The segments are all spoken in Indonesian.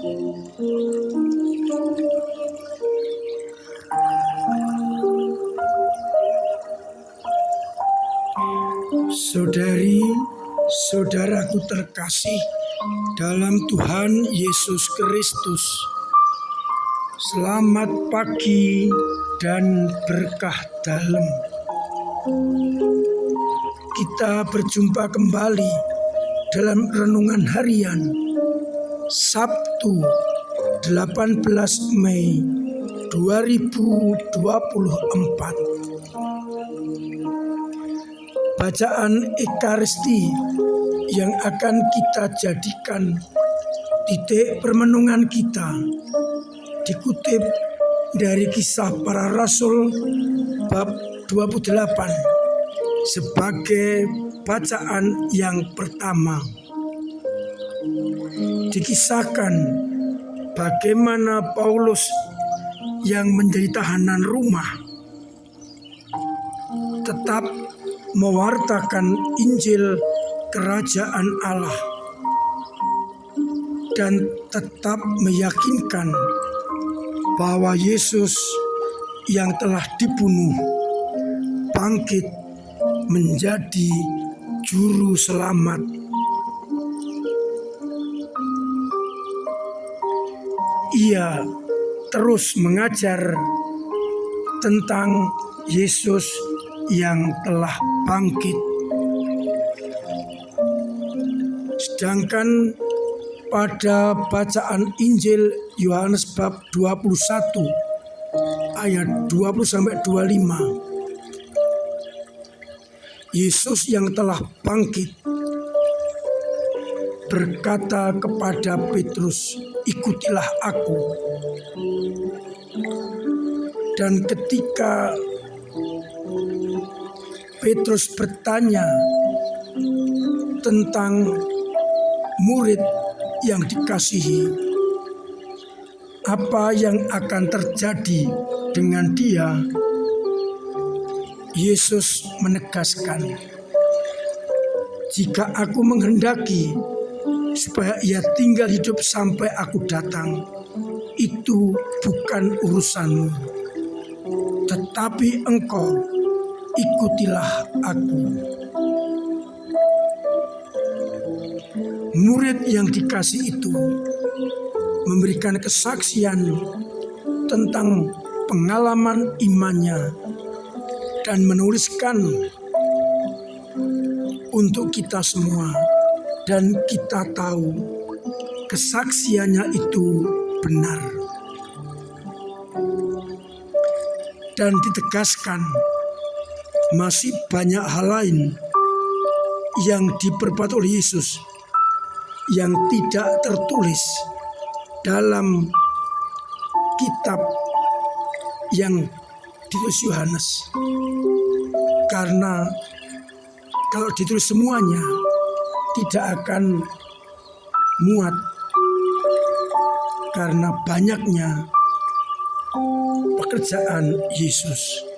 Saudari, saudaraku terkasih dalam Tuhan Yesus Kristus, selamat pagi dan berkah dalam. Kita berjumpa kembali dalam renungan harian Sabtu 18 Mei 2024. Bacaan Ekaristi yang akan kita jadikan titik permenungan kita dikutip dari Kisah Para Rasul bab 28 sebagai bacaan yang pertama. Dikisahkan bagaimana Paulus yang menjadi tahanan rumah tetap mewartakan Injil Kerajaan Allah dan tetap meyakinkan bahwa Yesus yang telah dibunuh bangkit menjadi juru selamat. Ia terus mengajar tentang Yesus yang telah bangkit. Sedangkan pada bacaan Injil Yohanes bab 21 ayat 20-25, Yesus yang telah bangkit berkata kepada Petrus, "Ikutilah aku." Dan ketika Petrus bertanya tentang murid yang dikasihi, apa yang akan terjadi dengan dia? Yesus menegaskan, "Jika aku menghendaki supaya ia tinggal hidup sampai aku datang, itu bukan urusanmu. Tetapi engkau ikutilah aku." Murid yang dikasih itu memberikan kesaksian tentang pengalaman imannya dan menuliskan untuk kita semua, dan kita tahu kesaksiannya itu benar. Dan ditegaskan masih banyak hal lain yang diperbuat oleh Yesus yang tidak tertulis dalam kitab yang ditulis Yohanes. Karena kalau ditulis semuanya tidak akan muat karena banyaknya pekerjaan Yesus.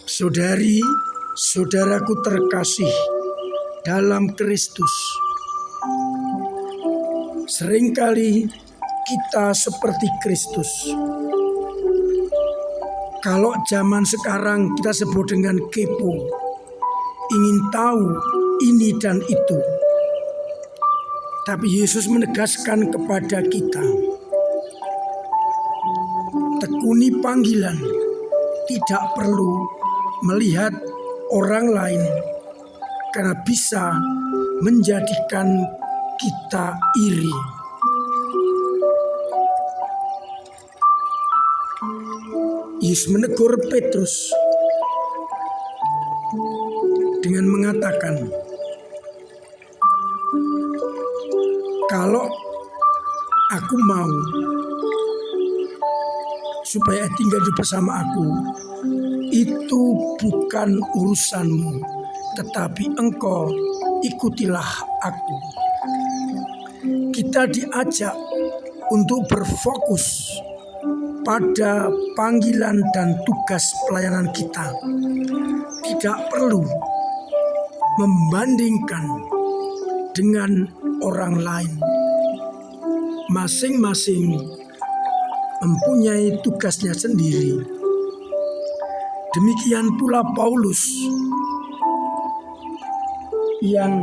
Saudari, saudaraku terkasih dalam Kristus, seringkali kita seperti Kristus. Kalau zaman sekarang kita sebut dengan kepo, ingin tahu ini dan itu. Tapi Yesus menegaskan kepada kita, tekuni panggilan, tidak perlu melihat orang lain karena bisa menjadikan kita iri. Yesus menegur Petrus dengan mengatakan, "Kalau aku mau supaya tinggal bersama aku, itu bukan urusanmu, tetapi engkau ikutilah aku." Kita diajak untuk berfokus pada panggilan dan tugas pelayanan kita. Tidak perlu membandingkan dengan orang lain. Masing-masing mempunyai tugasnya sendiri. Demikian pula Paulus yang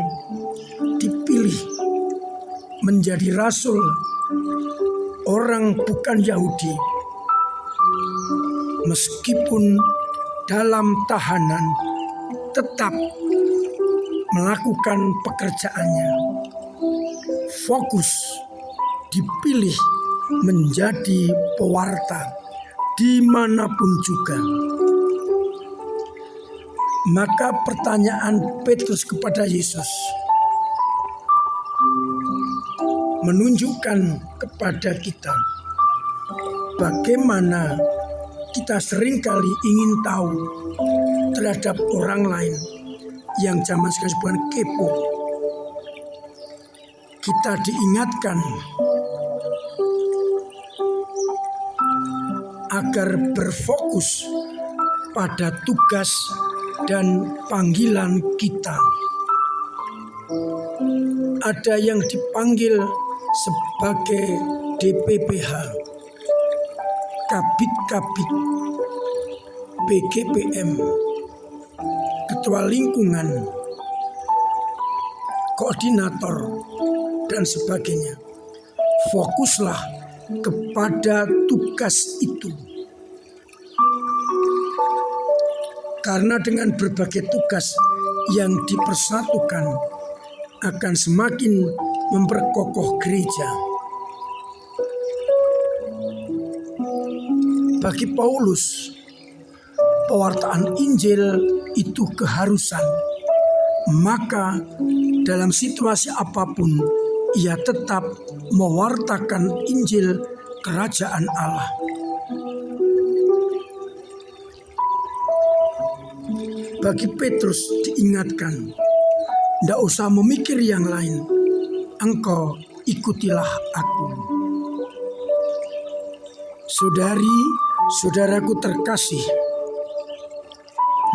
dipilih menjadi rasul orang bukan Yahudi, meskipun dalam tahanan tetap melakukan pekerjaannya. Fokus dipilih menjadi pewarta dimanapun juga. Maka pertanyaan Petrus kepada Yesus menunjukkan kepada kita bagaimana kita seringkali ingin tahu terhadap orang lain yang zaman sekarang disebut kepo. Kita diingatkan agar berfokus pada tugas dan panggilan kita. Ada yang dipanggil sebagai DPPH, Kabid-Kabid, BGPM, Ketua Lingkungan, Koordinator, dan sebagainya. Fokuslah kepada tugas itu. Karena dengan berbagai tugas yang dipersatukan akan semakin memperkokoh gereja. Bagi Paulus, pewartaan Injil itu keharusan. Maka dalam situasi apapun ia tetap mewartakan Injil kerajaan Allah. Bagi Petrus diingatkan, tidak usah memikir yang lain, engkau ikutilah aku. Saudari, saudaraku terkasih,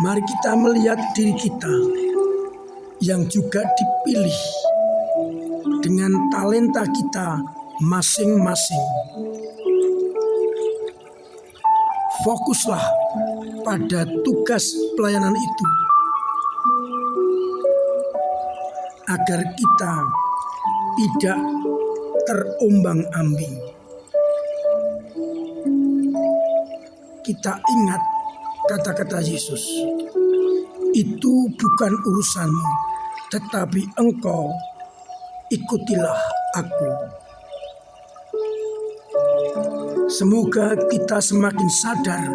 mari kita melihat diri kita yang juga dipilih dengan talenta kita masing-masing. Fokuslah pada tugas pelayanan itu agar kita tidak terombang-ambing. Kita ingat kata-kata Yesus, itu bukan urusanmu, tetapi engkau ikutilah aku. Semoga kita semakin sadar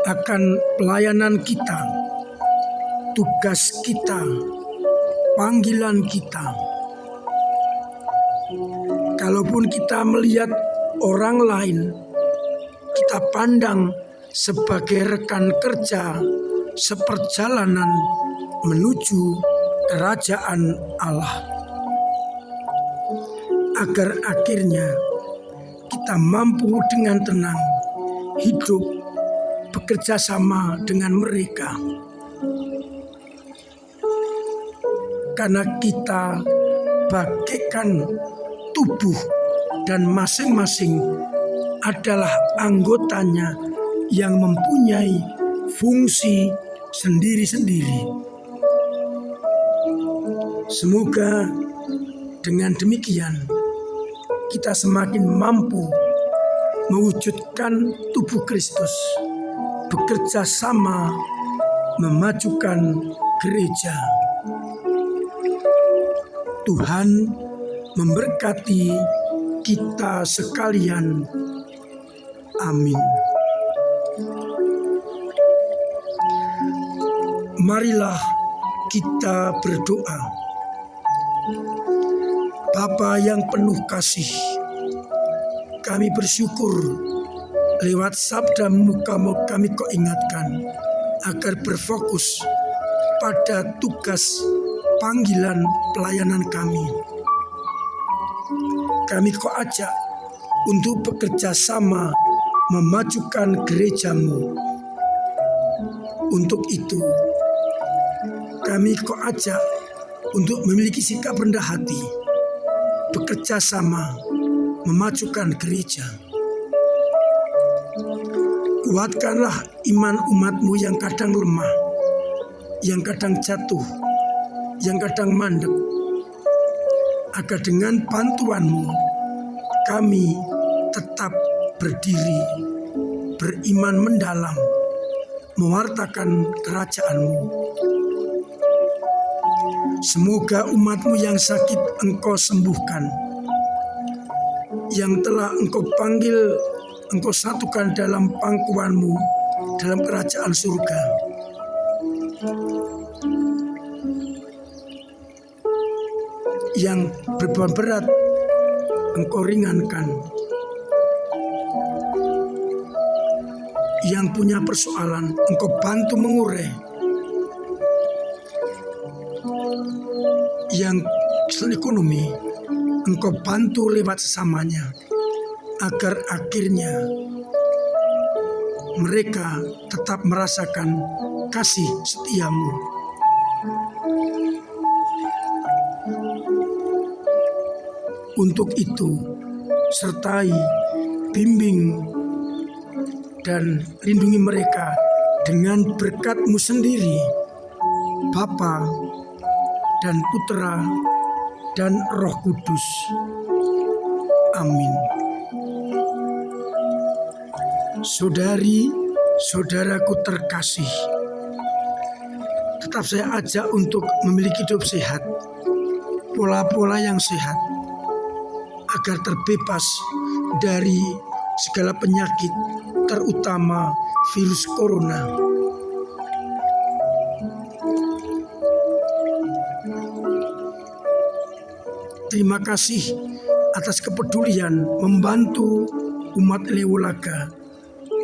akan pelayanan kita, tugas kita, panggilan kita. Kalaupun kita melihat orang lain, kita pandang sebagai rekan kerja seperjalanan menuju kerajaan Allah. Agar akhirnya kita mampu dengan tenang hidup bekerja sama dengan mereka. Karena kita bagaikan tubuh dan masing-masing adalah anggotanya yang mempunyai fungsi sendiri-sendiri. Semoga dengan demikian kita semakin mampu mewujudkan tubuh Kristus, bekerja sama memajukan gereja. Tuhan memberkati kita sekalian. Amin. Marilah kita berdoa. Bapa yang penuh kasih, kami bersyukur lewat sabda-Mu kami kau ingatkan agar berfokus pada tugas panggilan pelayanan kami. Kami kau ajak untuk bekerja sama memajukan gereja-Mu. Untuk itu, kami kau ajak untuk memiliki sikap rendah hati, bekerja sama, memajukan gereja. Kuatkanlah iman umat-Mu yang kadang lemah, yang kadang jatuh, yang kadang mandek, agar dengan bantuan-Mu kami tetap berdiri, beriman mendalam, mewartakan kerajaan-Mu. Semoga umat-Mu yang sakit Engkau sembuhkan, yang telah Engkau panggil, Engkau satukan dalam pangkuan-Mu dalam kerajaan surga. Yang beban berat Engkau ringankan, yang punya persoalan Engkau bantu mengurai, yang kesulitan ekonomi Engkau bantu lewat sesamanya, agar akhirnya mereka tetap merasakan kasih setia-Mu. Untuk itu, sertai, bimbing, dan lindungi mereka dengan berkat-Mu sendiri, Bapa dan Putra dan Roh Kudus. Amin. Saudari, saudaraku terkasih, tetap saya ajak untuk memiliki hidup sehat, pola-pola yang sehat, agar terbebas dari segala penyakit, terutama virus corona. Terima kasih atas kepedulian membantu umat Lewolaga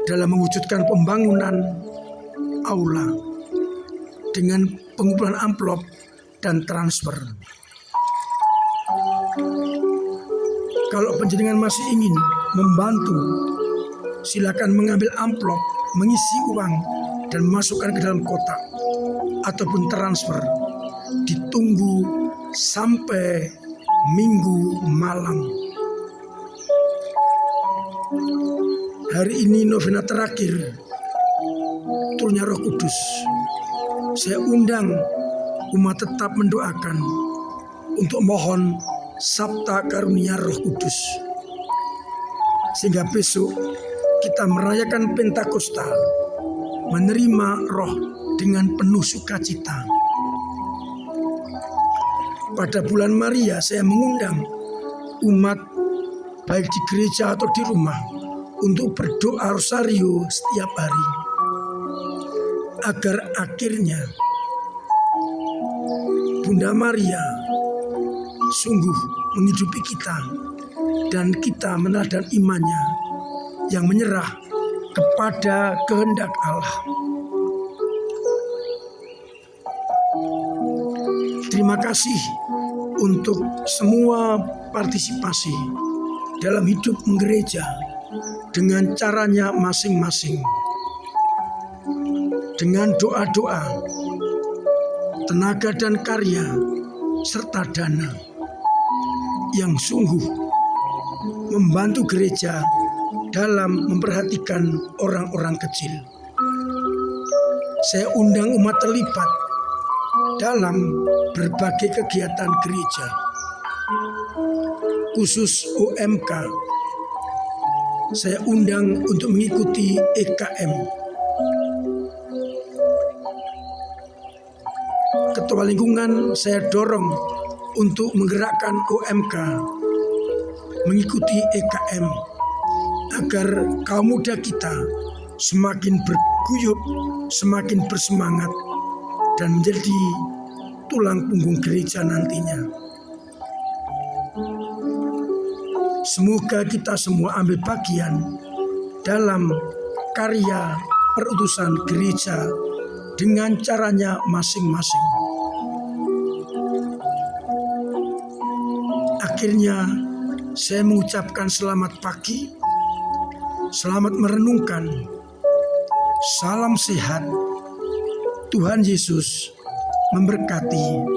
dalam mewujudkan pembangunan aula dengan pengumpulan amplop dan transfer. Kalau panjenengan masih ingin membantu, silakan mengambil amplop, mengisi uang, dan masukkan ke dalam kotak ataupun transfer. Ditunggu sampai Minggu malam. Hari ini novena terakhir turunnya Roh Kudus. Saya undang umat tetap mendoakan untuk mohon sabta karunia Roh Kudus, sehingga besok kita merayakan Pentakosta, menerima Roh dengan penuh sukacita. Pada bulan Maria saya mengundang umat baik di gereja atau di rumah untuk berdoa rosario setiap hari, agar akhirnya Bunda Maria sungguh menghidupi kita dan kita meneladani imannya yang menyerah kepada kehendak Allah. Terima kasih untuk semua partisipasi dalam hidup menggereja dengan caranya masing-masing, dengan doa-doa, tenaga dan karya, serta dana yang sungguh membantu gereja dalam memperhatikan orang-orang kecil. Saya undang umat terlibat dalam berbagai kegiatan gereja, khusus UMK. Saya undang untuk mengikuti EKM. Ketua lingkungan saya dorong untuk menggerakkan UMK mengikuti EKM, agar kaum muda kita semakin berguyup, semakin bersemangat, dan menjadi tulang punggung gereja nantinya. Semoga kita semua ambil bagian dalam karya perutusan gereja dengan caranya masing-masing. Akhirnya saya mengucapkan selamat pagi, selamat merenungkan, salam sehat, Tuhan Yesus memberkati.